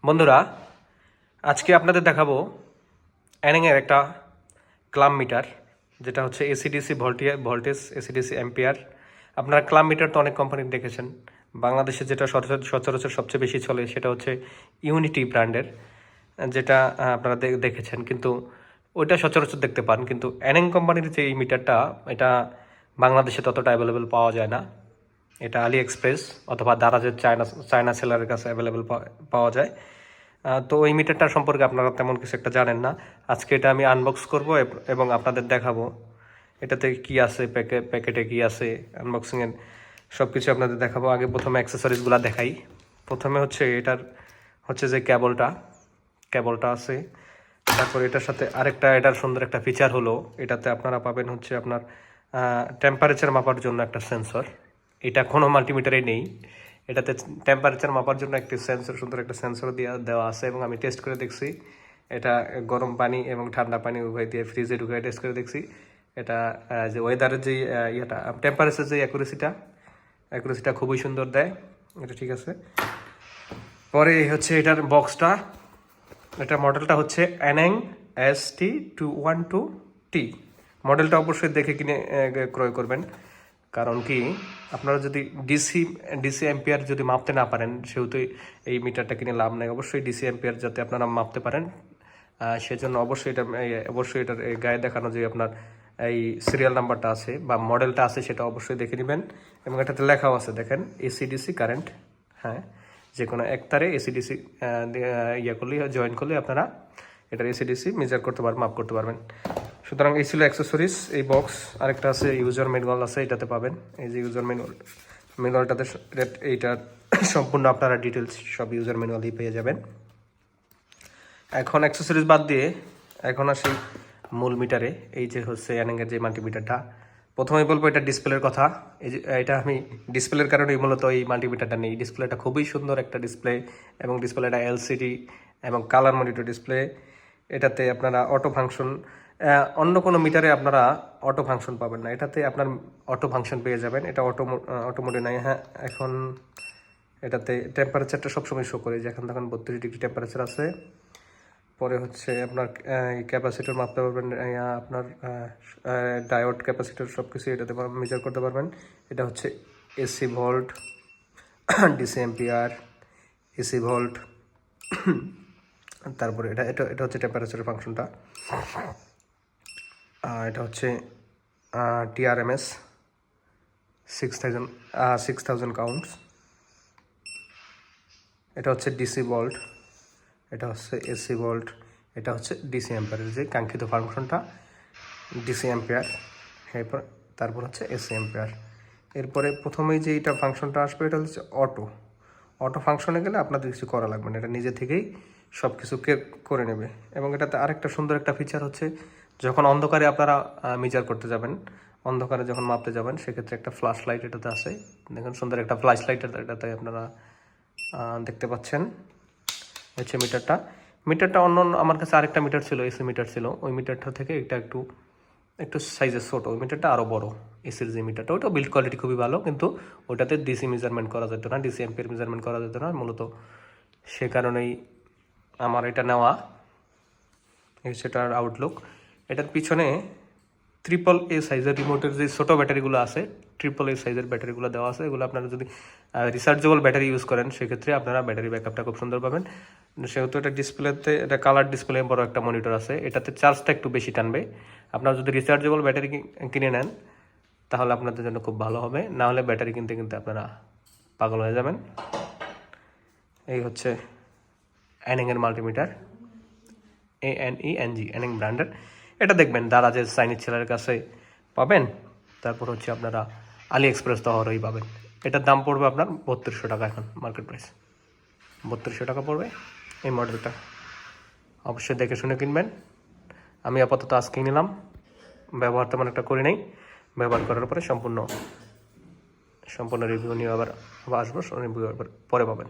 বন্ধুরা, আজকে আপনাদের দেখাবো অ্যানিংয়ের একটা ক্লাম মিটার, যেটা হচ্ছে এসিডিসি ভোল্টেজ এসিডিসি অ্যাম্পিয়ার। আপনারা ক্লাম মিটার তো অনেক কোম্পানির দেখেছেন। বাংলাদেশে যেটা সচরাচর সবচেয়ে বেশি চলে সেটা হচ্ছে ইউনিটি ব্র্যান্ডের, যেটা আপনারা দেখেছেন, কিন্তু ওইটা সচরাচর দেখতে পান। কিন্তু অ্যানিং কোম্পানির যে এই মিটারটা, এটা বাংলাদেশে ততটা অ্যাভেলেবেল পাওয়া যায় না। এটা আলি এক্সপ্রেস অথবা দারাজের চায়না সেলারের কাছে অ্যাভেলেবেল পাওয়া যায়। তো ওই মিটারটার সম্পর্কে আপনারা তেমন কিছু একটা জানেন না। আজকে এটা আমি আনবক্স করব এবং আপনাদের দেখাবো এটাতে কি আছে, প্যাকেটে কি আছে, আনবক্সিংয়ের সব কিছু আপনাদের দেখাবো। আগে প্রথমে অ্যাক্সেসরিজগুলো দেখাই। প্রথমে হচ্ছে এটার হচ্ছে যে কেবলটা আছে। তারপর এটার সাথে এটার সুন্দর একটা ফিচার হলো, এটাতে আপনারা পাবেন হচ্ছে আপনার টেম্পারেচার মাপার জন্য একটা সেন্সর। এটা কোনো মাল্টিমিটারে নেই। এটাতে টেম্পারেচার মাপার জন্য একটি সুন্দর একটা সেন্সর দেওয়া আছে, এবং আমি টেস্ট করে দেখছি। এটা গরম পানি এবং ঠান্ডা পানি উভয় দিয়ে ফ্রিজে ঢুকে টেস্ট করে দেখছি। এটা যে ওয়েদারের যে টেম্পারেচার যে অ্যাকুরেসিটা খুবই সুন্দর দেয়। এটা ঠিক আছে। পরে হচ্ছে এটার বক্সটা, এটার মডেলটা হচ্ছে অ্যানিং ST212T। মডেলটা অবশ্যই দেখে কিনে ক্রয় করবেন। কারণ কি, আপনারা যদি ডিসি অ্যাম্পিয়ার যদি মাপতে না পারেন, সেহেতু এই মিটারটা কিনে লাভ নেই। অবশ্যই ডিসি অ্যাম্পিয়ার যাতে আপনারা মাপতে পারেন, সেজন্য অবশ্যই এটার গায়ে দেখানো যে আপনার এই সিরিয়াল নাম্বারটা আছে বা মডেলটা আছে, সেটা অবশ্যই দেখে নেবেন। এবং এটাতে লেখাও আছে, দেখেন, এসিডিসি কারেন্ট। হ্যাঁ, যে কোনো এক তারে এসিডিসি জয়েন করলে আপনারা এটার এসিডিসি মেজার করতে পারবেন, মাপ করতে পারবেন। সুতরাং এই ছিল অ্যাক্সেসরিজ, এই বক্স। আরেকটা আছে ইউজার ম্যানুয়াল আছে, এটাতে পাবেন। এই যে ইউজার ম্যানুয়ালটাতে এইটার সম্পূর্ণ আপনারা ডিটেলস সব ইউজার ম্যানুয়ালই পেয়ে যাবেন। এখন অ্যাক্সেসরিজ বাদ দিয়ে এখন আসি মূল মিটারে। এই যে হচ্ছে অ্যানিংয়ের যে মাল্টিমিটারটা, প্রথমেই বলবো এটা ডিসপ্লের কথা। এই যে এটা আমি ডিসপ্লের কারণেই মূলত এই মাল্টিমিটারটা নেই। ডিসপ্লেটা খুবই সুন্দর একটা ডিসপ্লে, এবং ডিসপ্লেটা এলসিডি এবং কালার মনিটর ডিসপ্লে। এটাতে আপনারা অটো ফাংশন, অন্য কোনো মিটারে আপনারা অটো ফাংশন পাবেন না, এটাতে আপনার অটো ফাংশন পেয়ে যাবেন। এটা অটো মোডে নাই। হ্যাঁ, এখন এটাতে টেম্পারেচারটা সবসময় শো করে, যে এখন তখন 32 ডিগ্রি টেম্পারেচার আছে। পরে হচ্ছে আপনার ক্যাপাসিটর মাপতে পারবেন, আপনার ডায়োড ক্যাপাসিটর সব কিছু এটাতে মেজার করতে পারবেন। এটা হচ্ছে AC volt, DC ampere, AC volt. তারপরে এটা এটা এটা হচ্ছে টেম্পারেচারের ফাংশনটা। এটা হচ্ছে TRMS 6000 কাউন্টস। এটা হচ্ছে ডিসি ভোল্ট, এটা হচ্ছে এসি ভোল্ট, এটা হচ্ছে ডিসি অ্যাম্পিয়ারের যে কাঙ্ক্ষিত ফাংশনটা, ডিসি অ্যাম্পিয়ার। তারপর হচ্ছে এসি অ্যাম্পিয়ার। এরপরে প্রথমেই যে এটা ফাংশনটা আসবে, এটা হচ্ছে অটো ফাংশনে গেলে আপনাদের কিছু করা লাগবে না, এটা নিজে থেকেই সব কিছু করে নেবে। এবং এটাতে আরেকটা সুন্দর একটা ফিচার হচ্ছে, যখন অন্ধকারে আপনারা মেজার করতে যাবেন, অন্ধকারে যখন মাপতে যাবেন, সেক্ষেত্রে একটা ফ্ল্যাশ লাইট এটাতে আছে। দেখুন, সুন্দর একটা ফ্ল্যাশ লাইট এটাতে আপনারা দেখতে পাচ্ছেন। হচ্ছে মিটারটা অন্য আমার কাছে আরেকটা মিটার ছিল, এসি মিটার ছিল। ওই মিটারটা থেকে এটা একটু সাইজের ছোটো, ওই মিটারটা আরও বড়। এসির যে মিটারটা, ওইটা বিল্ড কোয়ালিটি খুবই ভালো, কিন্তু ওটাতে ডিসি মেজারমেন্ট করা যেত না, ডিসি অ্যাম্পিয়ার মেজারমেন্ট করা যেত না মূলত। সে কারণেই আমার এটা নেওয়া। সেটার আউটলুক, এটার পিছনে AAA সাইজের রিমোটের যে ছোটো ব্যাটারিগুলো আছে, AAA সাইজের ব্যাটারিগুলো দেওয়া আছে। এগুলো আপনারা যদি রিচার্জেবল ব্যাটারি ইউজ করেন, সেক্ষেত্রে আপনারা ব্যাটারি ব্যাকআপটা খুব সুন্দর পাবেন। সেহেতু এটা ডিসপ্লেতে, এটা কালার ডিসপ্লে, বড় একটা মনিটর আছে, এটাতে চার্জটা একটু বেশি টানবে। আপনারা যদি রিচার্জেবল ব্যাটারি কিনে নেন, তাহলে আপনাদের জন্য খুব ভালো হবে। না হলে ব্যাটারি কিনতে কিনতে আপনারা পাগল হয়ে যাবেন। এই হচ্ছে অ্যানিংয়ের মাল্টিমিটার, ANENG, অ্যানিং ব্র্যান্ডের। এটা দেখবেন দারাজের চাইনিজ সেলারের কাছে পাবেন। তারপর হচ্ছে আপনারা আলি এক্সপ্রেস শহরেই পাবেন। এটার দাম পড়বে আপনার 3200 টাকা, এখন মার্কেট প্রাইস 3200 টাকা পড়বে এই মডেলটা। অবশ্যই দেখে শুনে কিনবেন। আমি আপাতত আজকেই নিলাম, ব্যবহার তেমন একটা করি নাই। ব্যবহার করার পরে সম্পূর্ণ রিভিউ নিয়ে আবার আসবো, রিভিউ আবার পরে পাবেন।